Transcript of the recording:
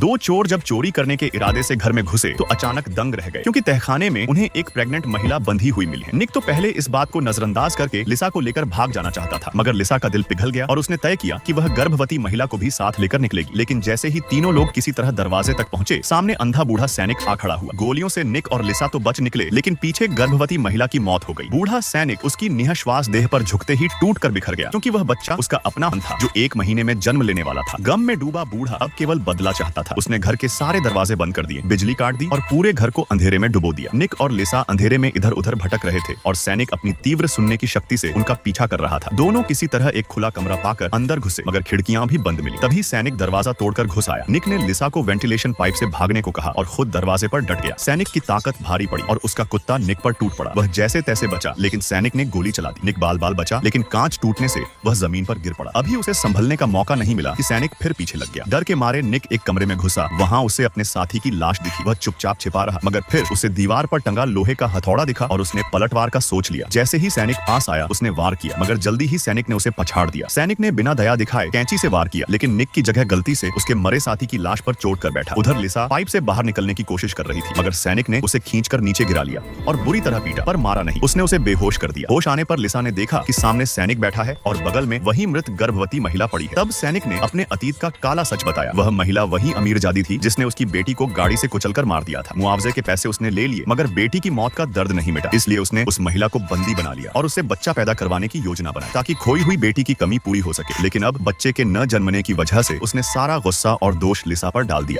दो चोर जब चोरी करने के इरादे से घर में घुसे तो अचानक दंग रह गए, क्योंकि तहखाने में उन्हें एक प्रेग्नेंट महिला बंधी हुई मिली है। निक तो पहले इस बात को नजरअंदाज करके लिसा को लेकर भाग जाना चाहता था, मगर लिसा का दिल पिघल गया और उसने तय किया कि वह गर्भवती महिला को भी साथ लेकर निकलेगी। लेकिन जैसे ही तीनों लोग किसी तरह दरवाजे तक पहुंचे, सामने अंधा बूढ़ा सैनिक आ खड़ा हुआ। गोलियों से निक और लिसा तो बच निकले, लेकिन पीछे गर्भवती महिला की मौत हो गई। बूढ़ा सैनिक उसकी निःश्वास देह पर झुकते ही टूट कर बिखर गया, क्योंकि वह बच्चा उसका अपना था जो 1 महीने में जन्म लेने वाला था। गम में डूबा बूढ़ा अब केवल बदला चाहता था। उसने घर के सारे दरवाजे बंद कर दिए, बिजली काट दी और पूरे घर को अंधेरे में डुबो दिया। निक और लिसा अंधेरे में इधर उधर भटक रहे थे और सैनिक अपनी तीव्र सुनने की शक्ति से उनका पीछा कर रहा था। दोनों किसी तरह एक खुला कमरा पाकर अंदर घुसे, मगर खिड़कियां भी बंद मिली। तभी सैनिक दरवाजा तोड़कर घुस आया। निक ने लिसा को वेंटिलेशन पाइप से भागने को कहा और खुद दरवाजे पर डट गया। सैनिक की ताकत भारी पड़ी और उसका कुत्ता निक पर टूट पड़ा। वह जैसे तैसे बचा, लेकिन सैनिक ने गोली चला दी। निक बाल बाल बचा, लेकिन कांच टूटने से वह जमीन पर गिर पड़ा। अभी उसे संभलने का मौका नहीं मिला कि सैनिक फिर पीछे लग गया। डर के मारे निक एक कमरे में घुसा। वहाँ उसे अपने साथी की लाश दिखी। वह चुपचाप छिपा रहा, मगर फिर उसे दीवार पर टंगा लोहे का हथौड़ा दिखा और उसने पलटवार का सोच लिया। जैसे ही सैनिक पास आया, उसने वार किया, मगर जल्दी ही सैनिक ने उसे पछाड़ दिया। सैनिक ने बिना दया दिखाए कैंची से वार किया, लेकिन निक की जगह गलती से उसके मरे साथी की लाश पर चोट कर बैठा। उधर लिसा पाइप से बाहर निकलने की कोशिश कर रही थी, मगर सैनिक ने उसे खींचकर नीचे गिरा लिया और बुरी तरह पीटा, पर मारा नहीं। उसने उसे बेहोश कर दिया। होश आने पर लिसा ने देखा कि सामने सैनिक बैठा है और बगल में वही मृत गर्भवती महिला पड़ी है। तब सैनिक ने अपने अतीत का काला सच बताया। वह महिला वही अमीरजादी थी जिसने उसकी बेटी को गाड़ी से कुचलकर मार दिया था। मुआवजे के पैसे उसने ले लिए, मगर बेटी की मौत का दर्द नहीं मिटा। इसलिए उसने उस महिला को बंदी बना लिया और उससे बच्चा पैदा करवाने की योजना बनाई, ताकि खोई हुई बेटी की कमी पूरी हो सके। लेकिन अब बच्चे के न जन्मने की वजह से उसने सारा गुस्सा और दोष लिसा पर डाल दिया।